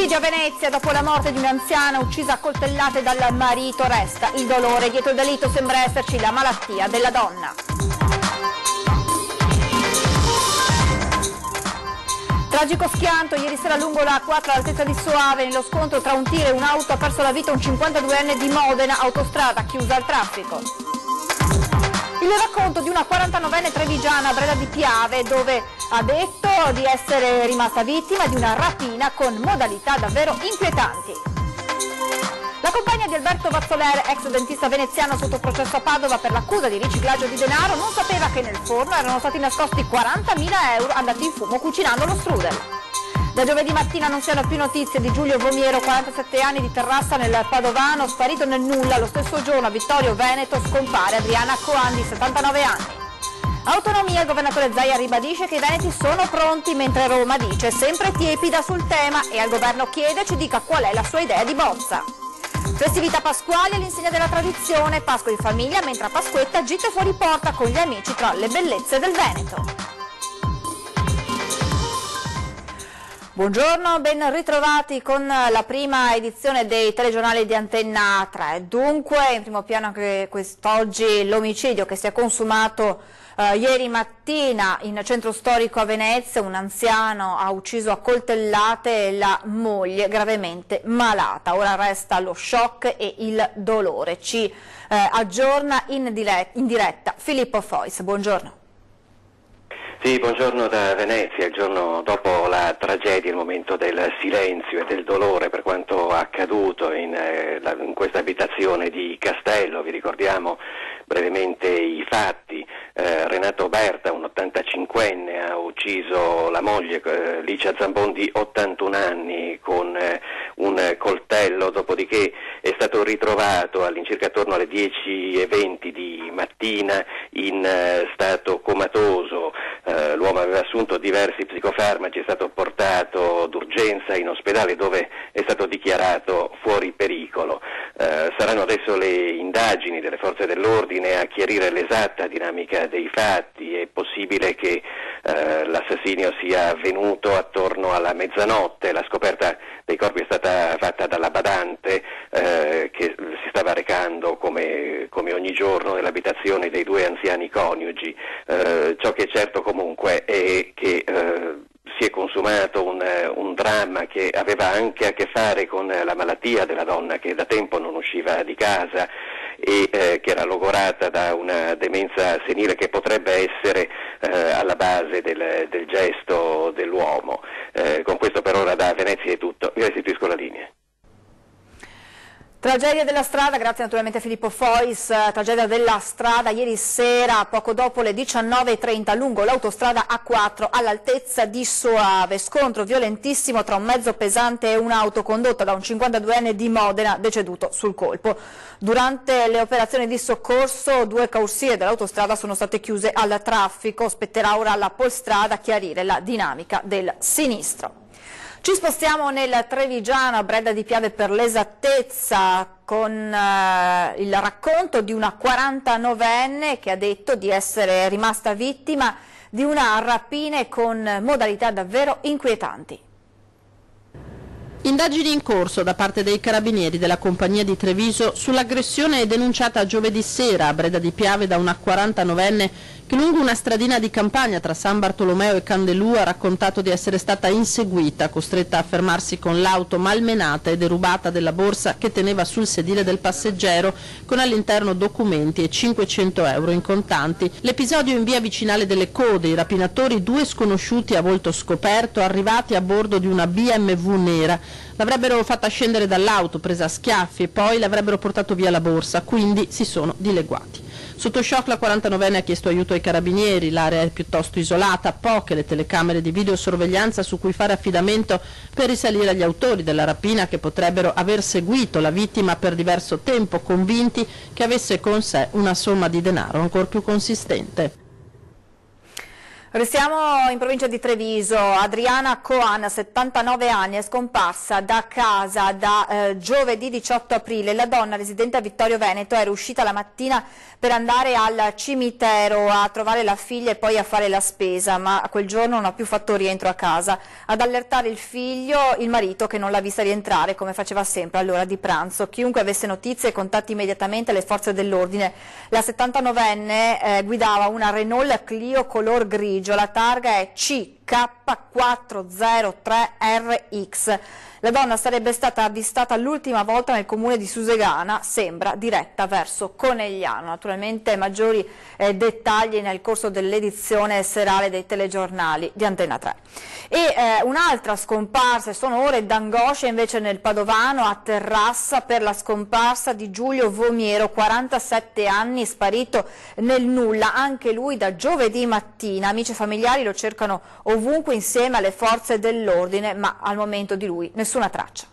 Omicidio a Venezia, dopo la morte di un'anziana uccisa a coltellate dal marito, resta il dolore. Dietro il delitto sembra esserci la malattia della donna. Tragico schianto ieri sera lungo la A4 all'altezza di Soave. Nello scontro tra un tir e un'auto ha perso la vita un 52enne di Modena, autostrada chiusa al traffico. Il racconto di una 49enne trevigiana a Breda di Piave, dove ha detto di essere rimasta vittima di una rapina con modalità davvero inquietanti. La compagna di Alberto Vazzoler, ex dentista veneziano sotto processo a Padova per l'accusa di riciclaggio di denaro, non sapeva che nel forno erano stati nascosti 40.000 euro andati in fumo cucinando lo strudel. Da giovedì mattina non si hanno più notizie di Giulio Vomiero, 47 anni, di Terrassa nel Padovano, sparito nel nulla. Lo stesso giorno a Vittorio Veneto scompare Adriana Coan di 79 anni. Autonomia, il governatore Zaia ribadisce che i veneti sono pronti, mentre Roma dice sempre tiepida sul tema e al governo chiede ci dica qual è la sua idea di bozza. Festività pasquali all'insegna della tradizione, Pasqua in famiglia, mentre a Pasquetta gite fuori porta con gli amici tra le bellezze del Veneto. Buongiorno, ben ritrovati con la prima edizione dei telegiornali di Antenna 3. Dunque, in primo piano anche quest'oggi l'omicidio che si è consumato ieri mattina in centro storico a Venezia. Un anziano ha ucciso a coltellate la moglie gravemente malata. Ora resta lo shock e il dolore. Ci aggiorna in diretta Filippo Fois. Buongiorno. Sì, buongiorno da Venezia. Il giorno dopo la tragedia, il momento del silenzio e del dolore per quanto accaduto in questa abitazione di Castello. Vi ricordiamo brevemente i fatti. Renato Berta, un 85enne, ha ucciso la moglie Licia Zambon di 81 anni con un coltello, dopodiché è stato ritrovato all'incirca attorno alle 10:20 di mattina in stato comatoso. L'uomo aveva assunto diversi psicofarmaci, è stato portato d'urgenza in ospedale dove è stato dichiarato fuori pericolo. Saranno adesso le indagini delle forze dell'ordine a chiarire l'esatta dinamica dei fatti. È possibile che l'assassinio sia avvenuto attorno alla mezzanotte. La scoperta dei corpi è stata fatta dalla badante che si stava recando come ogni giorno nell'abitazione dei due anziani coniugi. Ciò che è certo comunque è che si è consumato un dramma che aveva anche a che fare con la malattia della donna, che da tempo non usciva di casa e che era logorata da una demenza senile che potrebbe essere alla base del gesto dell'uomo. Con questo per ora da Venezia è tutto. Vi restituisco la linea. Tragedia della strada, grazie naturalmente a Filippo Fois. Tragedia della strada ieri sera, poco dopo le 19:30, lungo l'autostrada A4 all'altezza di Soave. Scontro violentissimo tra un mezzo pesante e un'auto condotta da un 52enne di Modena, deceduto sul colpo. Durante le operazioni di soccorso 2 corsie dell'autostrada sono state chiuse al traffico. Spetterà ora alla Polstrada chiarire la dinamica del sinistro. Ci spostiamo nel Trevigiano, a Breda di Piave per l'esattezza, con il racconto di una 49enne che ha detto di essere rimasta vittima di una rapina con modalità davvero inquietanti. Indagini in corso da parte dei carabinieri della compagnia di Treviso sull'aggressione denunciata giovedì sera a Breda di Piave da una 49enne che lungo una stradina di campagna tra San Bartolomeo e Candelù ha raccontato di essere stata inseguita, costretta a fermarsi con l'auto malmenata e derubata della borsa che teneva sul sedile del passeggero, con all'interno documenti e 500 euro in contanti. L'episodio in via Vicinale delle Code, i rapinatori, 2 sconosciuti a volto scoperto, arrivati a bordo di una BMW nera. L'avrebbero fatta scendere dall'auto, presa a schiaffi, e poi l'avrebbero portato via la borsa, quindi si sono dileguati. Sotto shock la 49enne ha chiesto aiuto ai carabinieri, l'area è piuttosto isolata, poche le telecamere di videosorveglianza su cui fare affidamento per risalire agli autori della rapina, che potrebbero aver seguito la vittima per diverso tempo, convinti che avesse con sé una somma di denaro ancor più consistente. Restiamo in provincia di Treviso. Adriana Coan, 79 anni, è scomparsa da casa da giovedì 18 aprile. La donna, residente a Vittorio Veneto, era uscita la mattina per andare al cimitero a trovare la figlia e poi a fare la spesa, ma quel giorno non ha più fatto rientro a casa. Ad allertare il figlio, il marito, che non l'ha vista rientrare come faceva sempre all'ora di pranzo. Chiunque avesse notizie contatti immediatamente le forze dell'ordine. La 79enne guidava una Renault Clio color grigio. La targa è CK403RX. La donna sarebbe stata avvistata l'ultima volta nel comune di Susegana, sembra diretta verso Conegliano. Naturalmente maggiori dettagli nel corso dell'edizione serale dei telegiornali di Antena 3. E un'altra scomparsa, sono ore d'angoscia invece nel Padovano, a Terrassa, per la scomparsa di Giulio Vomiero, 47 anni, sparito nel nulla, anche lui da giovedì mattina. Amici e familiari lo cercano ovunque insieme alle forze dell'ordine, ma al momento di lui nessuna traccia.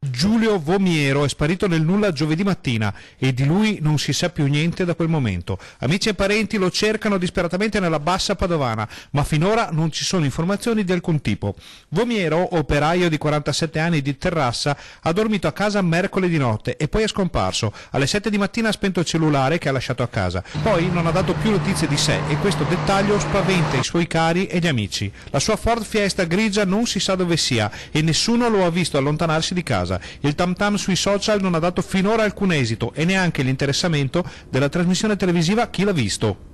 Giulio Vomiero è sparito nel nulla giovedì mattina e di lui non si sa più niente da quel momento. Amici e parenti lo cercano disperatamente nella bassa padovana, ma finora non ci sono informazioni di alcun tipo. Vomiero, operaio di 47 anni di Terrassa, ha dormito a casa mercoledì notte e poi è scomparso. Alle 7 di mattina ha spento il cellulare che ha lasciato a casa. Poi non ha dato più notizie di sé e questo dettaglio spaventa i suoi cari e gli amici. La sua Ford Fiesta grigia non si sa dove sia e nessuno lo ha visto allontanarsi di casa. Il tam tam sui social non ha dato finora alcun esito e neanche l'interessamento della trasmissione televisiva Chi l'ha visto.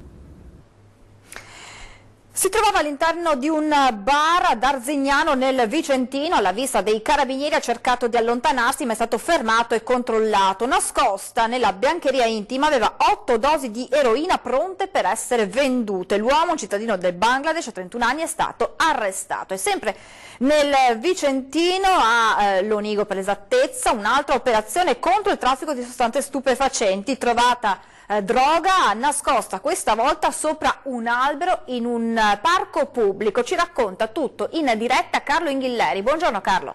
Si trovava all'interno di un bar ad Arzignano nel Vicentino. Alla vista dei carabinieri ha cercato di allontanarsi, ma è stato fermato e controllato. Nascosta nella biancheria intima aveva 8 dosi di eroina pronte per essere vendute. L'uomo, un cittadino del Bangladesh, a 31 anni, è stato arrestato. E sempre nel Vicentino, a Lonigo per l'esattezza, un'altra operazione contro il traffico di sostanze stupefacenti. Trovata droga nascosta questa volta sopra un albero in un parco pubblico. Ci racconta tutto in diretta Carlo Inghilleri. Buongiorno Carlo.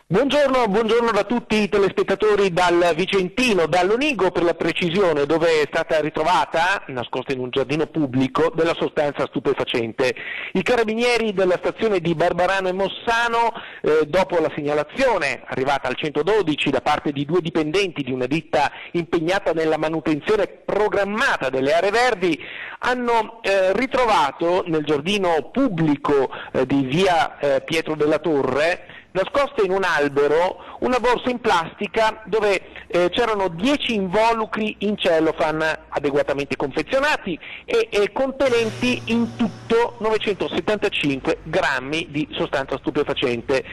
Buongiorno da tutti i telespettatori dal Vicentino, da Lonigo per la precisione, dove è stata ritrovata, nascosta in un giardino pubblico, della sostanza stupefacente. I carabinieri della stazione di Barbarano e Mossano, dopo la segnalazione arrivata al 112 da parte di 2 dipendenti di una ditta impegnata nella manutenzione programmata delle aree verdi, hanno ritrovato nel giardino pubblico di via Pietro della Torre, nascosta in un albero, una borsa in plastica dove c'erano 10 involucri in cellophane adeguatamente confezionati e contenenti in tutto 975 grammi di sostanza stupefacente,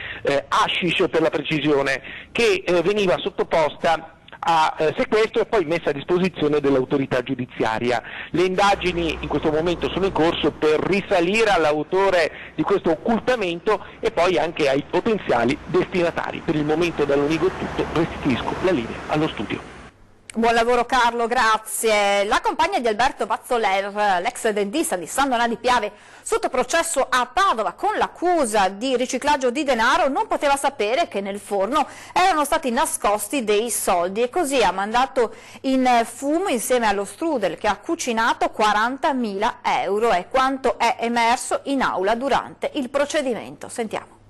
hashish per la precisione, che veniva sottoposta a sequestro e poi messa a disposizione dell'autorità giudiziaria. Le indagini in questo momento sono in corso per risalire all'autore di questo occultamento e poi anche ai potenziali destinatari. Per il momento da Lonigo è tutto, restituisco la linea allo studio. Buon lavoro Carlo, grazie. La compagna di Alberto Vazzoler, l'ex dentista di San Donà di Piave, sotto processo a Padova con l'accusa di riciclaggio di denaro, non poteva sapere che nel forno erano stati nascosti dei soldi e così ha mandato in fumo insieme allo strudel che ha cucinato 40.000 euro. È quanto è emerso in aula durante il procedimento. Sentiamo.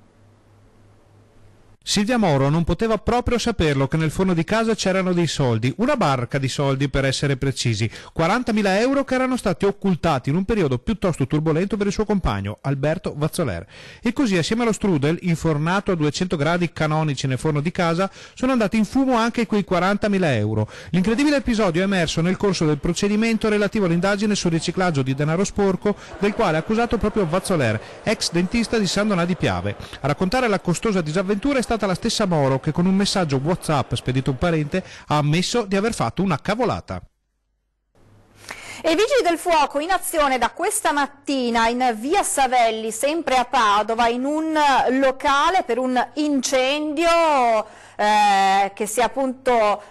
Silvia Moro non poteva proprio saperlo che nel forno di casa c'erano dei soldi, una barca di soldi per essere precisi, 40.000 euro che erano stati occultati in un periodo piuttosto turbolento per il suo compagno, Alberto Vazzoler. E così assieme allo strudel, infornato a 200 gradi canonici nel forno di casa, sono andati in fumo anche quei 40.000 euro. L'incredibile episodio è emerso nel corso del procedimento relativo all'indagine sul riciclaggio di denaro sporco, del quale è accusato proprio Vazzoler, ex dentista di San Donà di Piave. A raccontare la costosa disavventura è stata la stessa Moro che con un messaggio WhatsApp spedito a un parente ha ammesso di aver fatto una cavolata. E i vigili del fuoco in azione da questa mattina in via Savelli, sempre a Padova, in un locale per un incendio che è appunto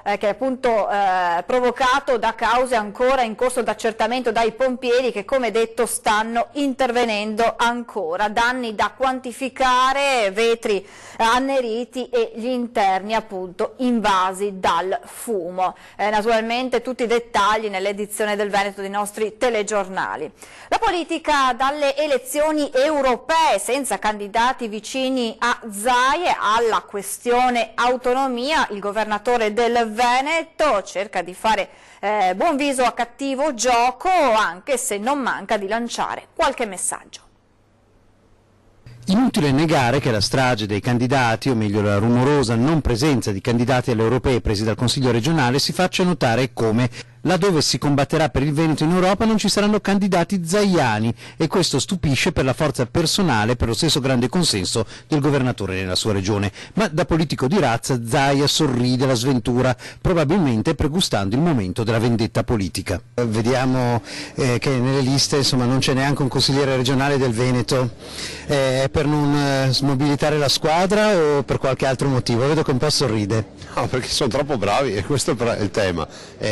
provocato da cause ancora in corso d'accertamento dai pompieri, che come detto stanno intervenendo ancora. Danni da quantificare, vetri anneriti e gli interni appunto invasi dal fumo. Naturalmente tutti i dettagli nell'edizione del Veneto dei nostri telegiornali. La politica dalle elezioni europee, senza candidati vicini a Zaia, alla questione autonomia. Il governatore del Veneto cerca di fare buon viso a cattivo gioco, anche se non manca di lanciare qualche messaggio. Inutile negare che la strage dei candidati, o meglio la rumorosa non presenza di candidati alle europee presi dal Consiglio regionale, si faccia notare come laddove si combatterà per il Veneto in Europa non ci saranno candidati zaiani, e questo stupisce per la forza personale e per lo stesso grande consenso del governatore nella sua regione. Ma da politico di razza Zaia sorride la sventura, probabilmente pregustando il momento della vendetta politica. Vediamo che nelle liste insomma non c'è neanche un consigliere regionale del Veneto. È per non smobilitare la squadra o per qualche altro motivo? Vedo che un po' sorride. No, perché sono troppo bravi e questo è il tema.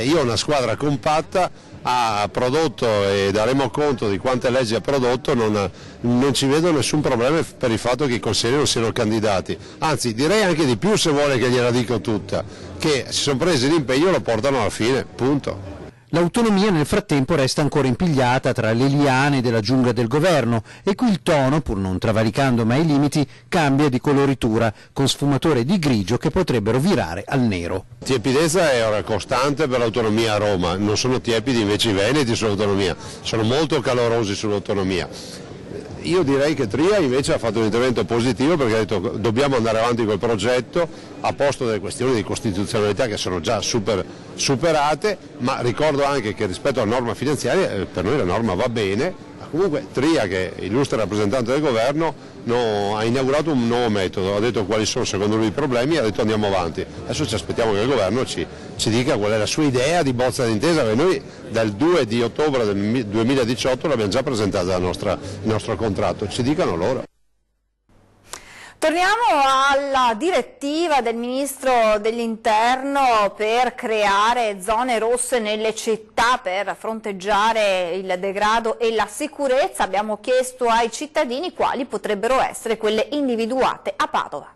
Io ho una squadra compatta, ha prodotto e daremo conto di quante leggi ha prodotto, non ci vedo nessun problema per il fatto che i consiglieri non siano candidati, anzi direi anche di più, se vuole che gliela dico tutta, che si sono presi l'impegno e lo portano alla fine, punto. L'autonomia nel frattempo resta ancora impigliata tra le liane della giungla del governo, e qui il tono, pur non travalicando mai i limiti, cambia di coloritura, con sfumature di grigio che potrebbero virare al nero. Tiepidezza è ora costante per l'autonomia a Roma, non sono tiepidi invece i veneti sull'autonomia, sono molto calorosi sull'autonomia. Io direi che Tria invece ha fatto un intervento positivo, perché ha detto dobbiamo andare avanti col progetto, ha posto delle questioni di costituzionalità che sono già superate, ma ricordo anche che rispetto alla norma finanziaria per noi la norma va bene. Comunque Tria, che è illustre rappresentante del governo, ha inaugurato un nuovo metodo, ha detto quali sono secondo lui i problemi e ha detto andiamo avanti. Adesso ci aspettiamo che il governo ci dica qual è la sua idea di bozza d'intesa, perché noi dal 2 di ottobre del 2018 l'abbiamo già presentata il nostro contratto, ci dicano loro. Torniamo alla direttiva del Ministro dell'Interno per creare zone rosse nelle città per fronteggiare il degrado e la sicurezza. Abbiamo chiesto ai cittadini quali potrebbero essere quelle individuate a Padova.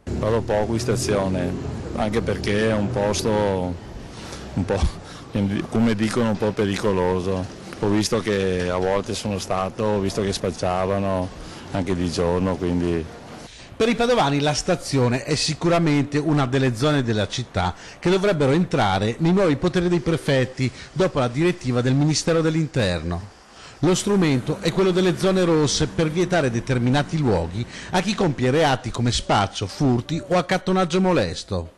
Vado poco in stazione, anche perché è un posto un po', come dicono, un po' pericoloso. Ho visto che a volte sono stato, ho visto che spacciavano anche di giorno, quindi... Per i padovani la stazione è sicuramente una delle zone della città che dovrebbero entrare nei nuovi poteri dei prefetti dopo la direttiva del Ministero dell'Interno. Lo strumento è quello delle zone rosse per vietare determinati luoghi a chi compie reati come spaccio, furti o accattonaggio molesto.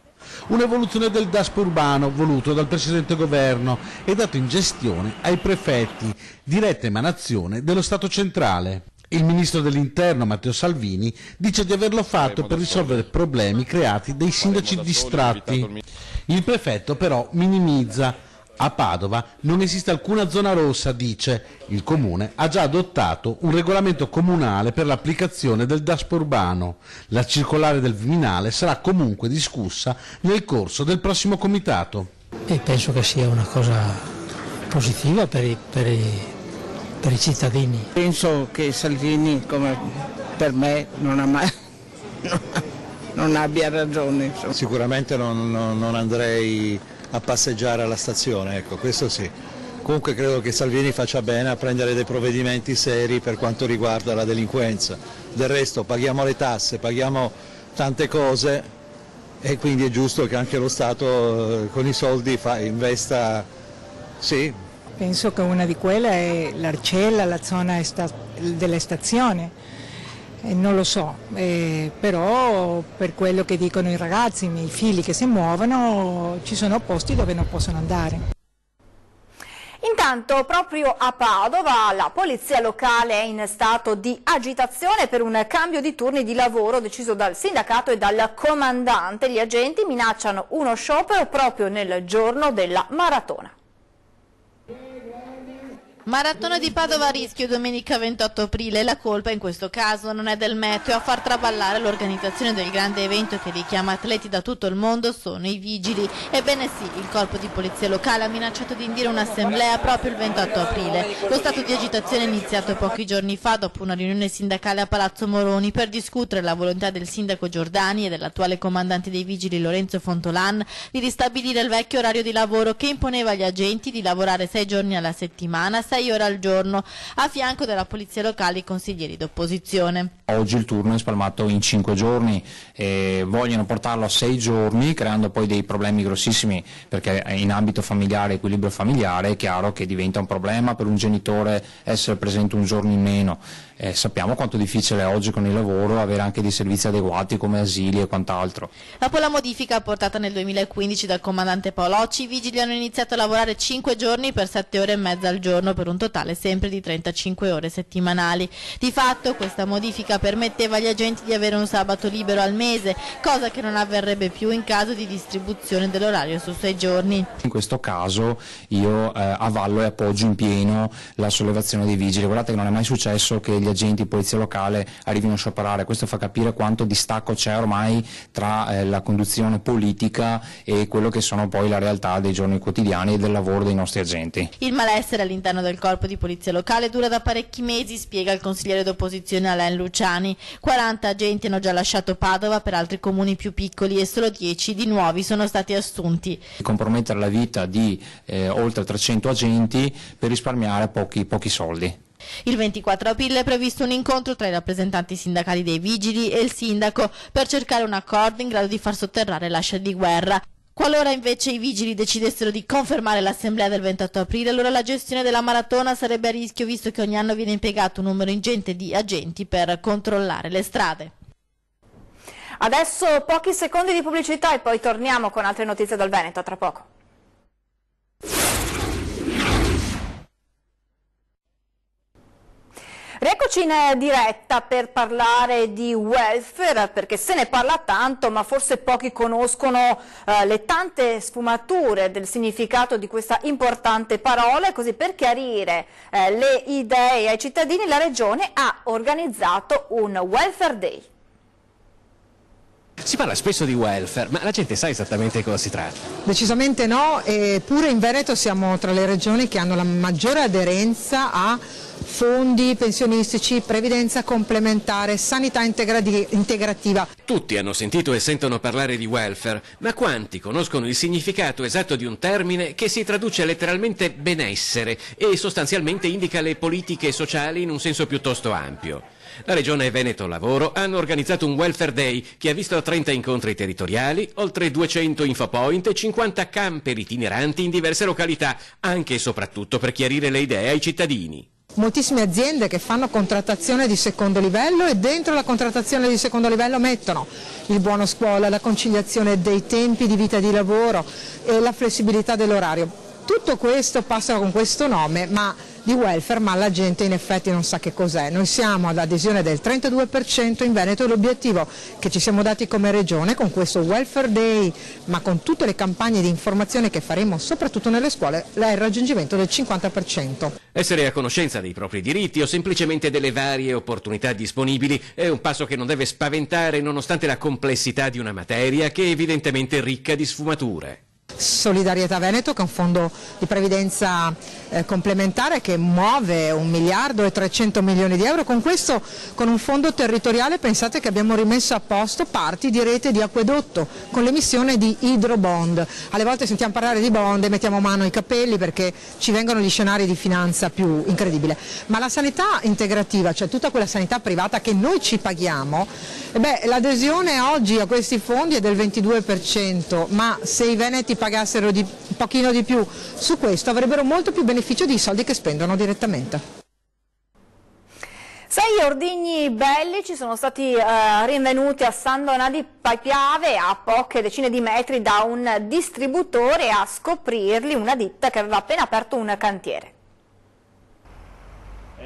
Un'evoluzione del DASPO urbano voluto dal precedente governo e dato in gestione ai prefetti, diretta emanazione dello Stato centrale. Il ministro dell'Interno, Matteo Salvini, dice di averlo fatto per risolvere problemi creati dai sindaci distratti. Il prefetto però minimizza. A Padova non esiste alcuna zona rossa, dice. Il comune ha già adottato un regolamento comunale per l'applicazione del DASPO urbano. La circolare del Viminale sarà comunque discussa nel corso del prossimo comitato. E penso che sia una cosa positiva per i cittadini. Penso che Salvini, come per me, non abbia ragione. Insomma. Sicuramente non andrei a passeggiare alla stazione, ecco, questo sì. Comunque credo che Salvini faccia bene a prendere dei provvedimenti seri per quanto riguarda la delinquenza. Del resto paghiamo le tasse, paghiamo tante cose e quindi è giusto che anche lo Stato con i soldi investa, sì. Penso che una di quelle è l'Arcella, la zona della stazione. Non lo so, però per quello che dicono i ragazzi, i miei figli che si muovono, ci sono posti dove non possono andare. Intanto proprio a Padova la polizia locale è in stato di agitazione per un cambio di turni di lavoro deciso dal sindacato e dal comandante. Gli agenti minacciano uno sciopero proprio nel giorno della maratona. Maratona di Padova a rischio domenica 28 aprile, la colpa in questo caso non è del meteo, a far traballare l'organizzazione del grande evento che richiama atleti da tutto il mondo sono i vigili. Ebbene sì, il corpo di polizia locale ha minacciato di indire un'assemblea proprio il 28 aprile. Lo stato di agitazione è iniziato pochi giorni fa dopo una riunione sindacale a Palazzo Moroni per discutere la volontà del sindaco Giordani e dell'attuale comandante dei vigili Lorenzo Fontolan di ristabilire il vecchio orario di lavoro che imponeva agli agenti di lavorare 6 giorni alla settimana, 6 ore al giorno, a fianco della polizia locale i consiglieri d'opposizione. Oggi il turno è spalmato in 5 giorni, vogliono portarlo a 6 giorni creando poi dei problemi grossissimi, perché in ambito familiare, equilibrio familiare, è chiaro che diventa un problema per un genitore essere presente un giorno in meno. Sappiamo quanto difficile è oggi con il lavoro avere anche dei servizi adeguati come asili e quant'altro. Dopo la modifica apportata nel 2015 dal comandante Paolocci, i vigili hanno iniziato a lavorare 5 giorni per 7 ore e mezza al giorno per un totale sempre di 35 ore settimanali. Di fatto questa modifica permetteva agli agenti di avere un sabato libero al mese, cosa che non avverrebbe più in caso di distribuzione dell'orario su 6 giorni. In questo caso io avallo e appoggio in pieno la sollevazione dei vigili. Guardate che non è mai successo che gli agenti di polizia locale arrivino a scioperare, questo fa capire quanto distacco c'è ormai tra la conduzione politica e quello che sono poi la realtà dei giorni quotidiani e del lavoro dei nostri agenti. Il malessere all'interno del corpo di polizia locale dura da parecchi mesi, spiega il consigliere d'opposizione Alain Luciani. 40 agenti hanno già lasciato Padova per altri comuni più piccoli e solo 10 di nuovi sono stati assunti. Compromettere la vita di oltre 300 agenti per risparmiare pochi soldi. Il 24 aprile è previsto un incontro tra i rappresentanti sindacali dei vigili e il sindaco per cercare un accordo in grado di far sotterrare l'ascia di guerra. Qualora invece i vigili decidessero di confermare l'assemblea del 28 aprile, allora la gestione della maratona sarebbe a rischio, visto che ogni anno viene impiegato un numero ingente di agenti per controllare le strade. Adesso pochi secondi di pubblicità e poi torniamo con altre notizie dal Veneto, a tra poco. Rieccoci in diretta per parlare di welfare, perché se ne parla tanto, ma forse pochi conoscono le tante sfumature del significato di questa importante parola. Così, per chiarire le idee ai cittadini, la Regione ha organizzato un Welfare Day. Si parla spesso di welfare, ma la gente sa esattamente di cosa si tratta? Decisamente no, eppure in Veneto siamo tra le regioni che hanno la maggiore aderenza a fondi pensionistici, previdenza complementare, sanità integrativa. Tutti hanno sentito e sentono parlare di welfare, ma quanti conoscono il significato esatto di un termine che si traduce letteralmente benessere e sostanzialmente indica le politiche sociali in un senso piuttosto ampio? La Regione Veneto Lavoro hanno organizzato un Welfare Day che ha visto 30 incontri territoriali, oltre 200 infopoint e 50 camper itineranti in diverse località, anche e soprattutto per chiarire le idee ai cittadini. Moltissime aziende che fanno contrattazione di secondo livello e dentro la contrattazione di secondo livello mettono il buono scuola, la conciliazione dei tempi di vita e di lavoro e la flessibilità dell'orario. Tutto questo passa con questo nome di welfare, ma la gente in effetti non sa che cos'è. Noi siamo all'adesione del 32% in Veneto e l'obiettivo che ci siamo dati come Regione con questo Welfare Day, ma con tutte le campagne di informazione che faremo soprattutto nelle scuole, è il raggiungimento del 50%. Essere a conoscenza dei propri diritti o semplicemente delle varie opportunità disponibili è un passo che non deve spaventare nonostante la complessità di una materia che è evidentemente ricca di sfumature. Solidarietà Veneto, che è un fondo di previdenza complementare che muove 1 miliardo e 300 milioni di euro. Con questo, con un fondo territoriale, pensate che abbiamo rimesso a posto parti di rete di acquedotto con l'emissione di idrobond. Alle volte sentiamo parlare di bond e mettiamo mano ai capelli perché ci vengono gli scenari di finanza più incredibili. Ma la sanità integrativa, cioè tutta quella sanità privata che noi ci paghiamo, l'adesione oggi a questi fondi è del 22%, ma se i veneti pagassero un pochino di più su questo avrebbero molto più beneficio dei soldi che spendono direttamente. 6 ordigni bellici sono stati rinvenuti a San Donà di Piave, a poche decine di metri da un distributore, a scoprirli una ditta che aveva appena aperto un cantiere.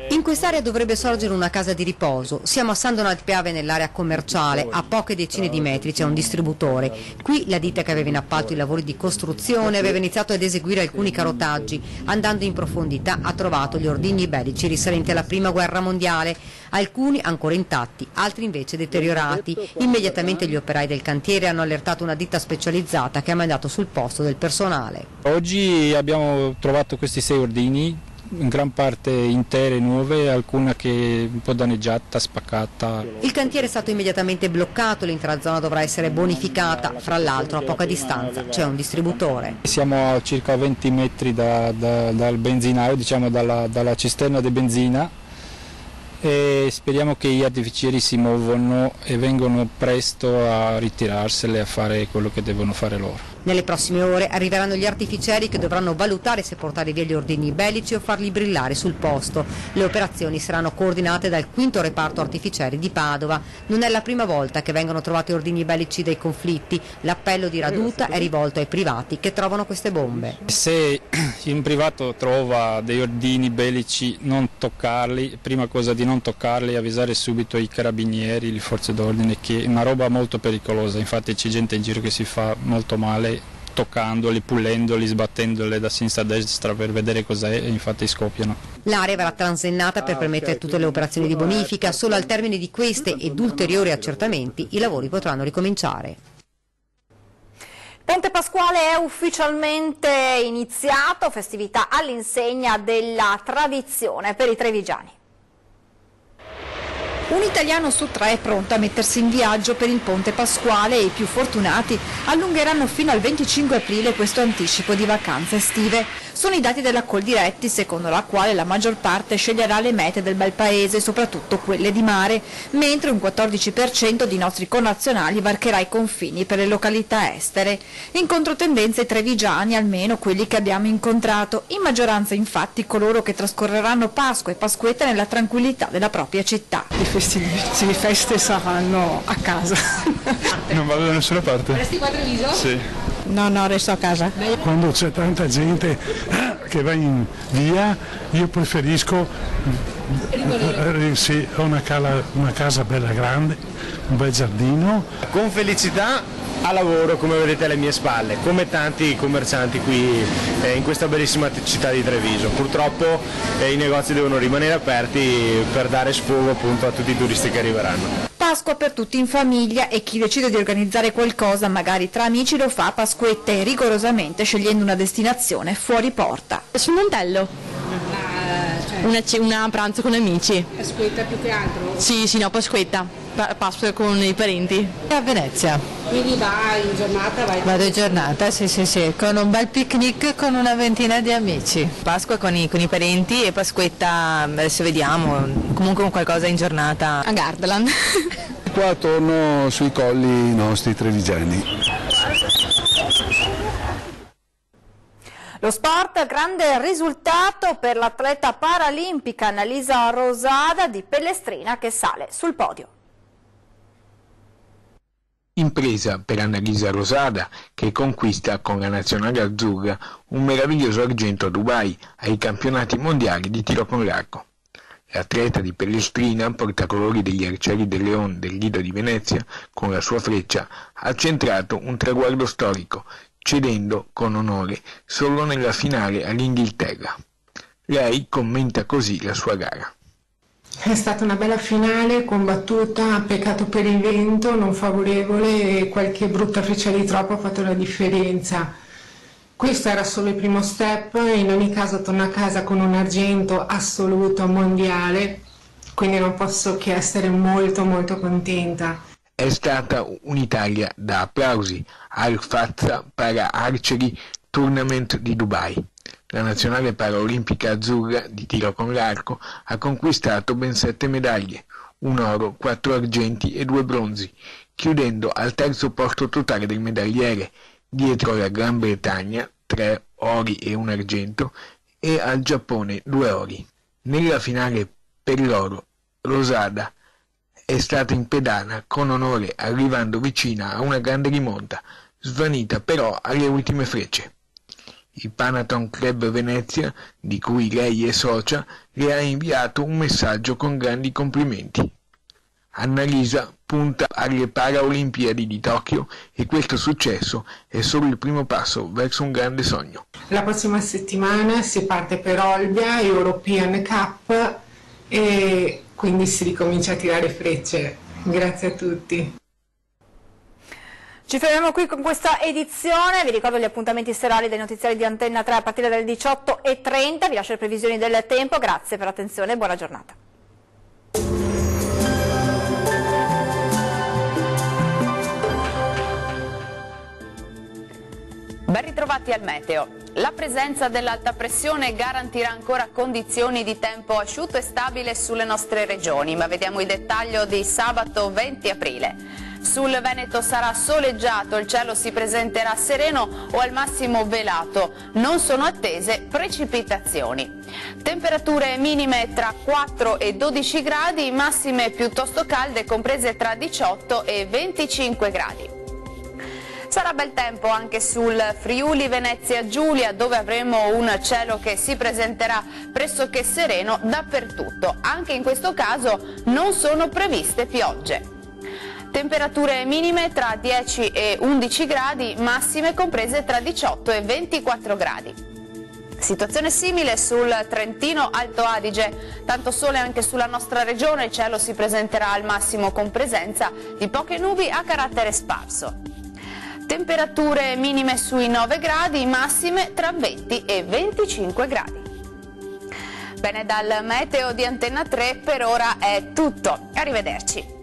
In quest'area dovrebbe sorgere una casa di riposo. Siamo a San Donato Piave nell'area commerciale, a poche decine di metri c'è un distributore. Qui la ditta che aveva in appalto i lavori di costruzione aveva iniziato ad eseguire alcuni carotaggi. Andando in profondità ha trovato gli ordigni bellici risalenti alla Prima Guerra Mondiale, alcuni ancora intatti, altri invece deteriorati. Immediatamente gli operai del cantiere hanno allertato una ditta specializzata che ha mandato sul posto del personale. Oggi abbiamo trovato questi 6 ordigni, in gran parte intere, nuove, alcuna che un po' danneggiata, spaccata. Il cantiere è stato immediatamente bloccato, l'intera zona dovrà essere bonificata, fra l'altro a poca distanza c'è un distributore. Siamo a circa 20 metri dal benzinaio, diciamo dalla cisterna di benzina, e speriamo che gli artificieri si muovano e vengono presto a ritirarsele, a fare quello che devono fare loro. Nelle prossime ore arriveranno gli artificieri che dovranno valutare se portare via gli ordigni bellici o farli brillare sul posto. Le operazioni saranno coordinate dal 5° reparto artificieri di Padova. Non è la prima volta che vengono trovati ordigni bellici dai conflitti. L'appello di Raduta è rivolto ai privati che trovano queste bombe. Se un privato trova dei ordigni bellici, non toccarli, prima cosa di non toccarli, avvisare subito i carabinieri, le forze d'ordine, che è una roba molto pericolosa. Infatti c'è gente in giro che si fa molto male toccandoli, pulendoli, sbattendole da sinistra a destra per vedere cos'è, e infatti scoppiano. L'area verrà transennata per permettere tutte le operazioni di bonifica. Solo al termine di queste ed ulteriori accertamenti i lavori potranno ricominciare. Ponte Pasquale è ufficialmente iniziato, festività all'insegna della tradizione per i trevigiani. Un italiano su 3 è pronto a mettersi in viaggio per il Ponte Pasquale e i più fortunati allungheranno fino al 25 aprile questo anticipo di vacanze estive. Sono i dati della Coldiretti, secondo la quale la maggior parte sceglierà le mete del bel paese, soprattutto quelle di mare, mentre un 14% di nostri connazionali varcherà i confini per le località estere. In controtendenza i trevigiani, almeno quelli che abbiamo incontrato, in maggioranza infatti coloro che trascorreranno Pasqua e Pasquetta nella tranquillità della propria città. Le feste saranno a casa. Non vado da nessuna parte. Resti qua a Treviso? Sì. No, resto a casa. Quando c'è tanta gente che va in via, io preferisco sì, una casa bella grande, un bel giardino. Con felicità a lavoro, come vedete alle mie spalle, come tanti commercianti qui in questa bellissima città di Treviso. Purtroppo i negozi devono rimanere aperti per dare sfogo appunto a tutti i turisti che arriveranno. Pasqua per tutti in famiglia e chi decide di organizzare qualcosa, magari tra amici, lo fa a Pasquette rigorosamente scegliendo una destinazione fuori porta. Sul Montello. Una pranzo con amici. Pasquetta più che altro? Sì, no, Pasquetta. Pasqua con i parenti. A Venezia. Quindi va in giornata? Vado in giornata, sì, con un bel picnic con una ventina di amici. Pasqua con i parenti e Pasquetta, adesso vediamo, comunque con qualcosa in giornata a Gardaland. Qua torno sui colli nostri trevigiani. Lo sport, grande risultato per l'atleta paralimpica Annalisa Rosada di Pellestrina che sale sul podio. Impresa per Annalisa Rosada che conquista con la nazionale azzurra un meraviglioso argento a Dubai ai campionati mondiali di tiro con l'arco. L'atleta di Pellestrina, portacolori degli Arcieri del Leon del Lido di Venezia, con la sua freccia ha centrato un traguardo storico, cedendo con onore solo nella finale all'Inghilterra. Lei commenta così la sua gara. È stata una bella finale, combattuta, peccato per il vento non favorevole e qualche brutta freccia di troppo ha fatto la differenza. Questo era solo il primo step, in ogni caso torno a casa con un argento assoluto mondiale, quindi non posso che essere molto contenta. È stata un'Italia da applausi al Fazza Para Archery Tournament di Dubai. La nazionale paraolimpica azzurra di tiro con l'arco ha conquistato ben 7 medaglie, un oro, 4 argenti e 2 bronzi, chiudendo al terzo posto totale del medagliere, dietro alla Gran Bretagna, 3 ori e 1 argento, e al Giappone 2 ori. Nella finale per l'oro, Rosada è stata in pedana con onore, arrivando vicina a una grande rimonta, svanita però alle ultime frecce. Il Panathon Club Venezia, di cui lei è socia, le ha inviato un messaggio con grandi complimenti. Annalisa punta alle Paraolimpiadi di Tokyo e questo successo è solo il primo passo verso un grande sogno. La prossima settimana si parte per Olbia, European Cup, e quindi si ricomincia a tirare frecce. Grazie a tutti. Ci fermiamo qui con questa edizione, vi ricordo gli appuntamenti serali dei notiziari di Antenna 3 a partire dalle 18:30, vi lascio le previsioni del tempo, grazie per l'attenzione e buona giornata. Ben ritrovati al meteo. La presenza dell'alta pressione garantirà ancora condizioni di tempo asciutto e stabile sulle nostre regioni, ma vediamo il dettaglio di sabato 20 aprile. Sul Veneto sarà soleggiato, il cielo si presenterà sereno o al massimo velato, non sono attese precipitazioni. Temperature minime tra 4 e 12 gradi, massime piuttosto calde comprese tra 18 e 25 gradi. Sarà bel tempo anche sul Friuli Venezia Giulia, dove avremo un cielo che si presenterà pressoché sereno dappertutto. Anche in questo caso non sono previste piogge. Temperature minime tra 10 e 11 gradi, massime comprese tra 18 e 24 gradi. Situazione simile sul Trentino Alto Adige, tanto sole anche sulla nostra regione, il cielo si presenterà al massimo con presenza di poche nubi a carattere sparso. Temperature minime sui 9 gradi, massime tra 20 e 25 gradi. Bene, dal meteo di Antenna 3 per ora è tutto. Arrivederci.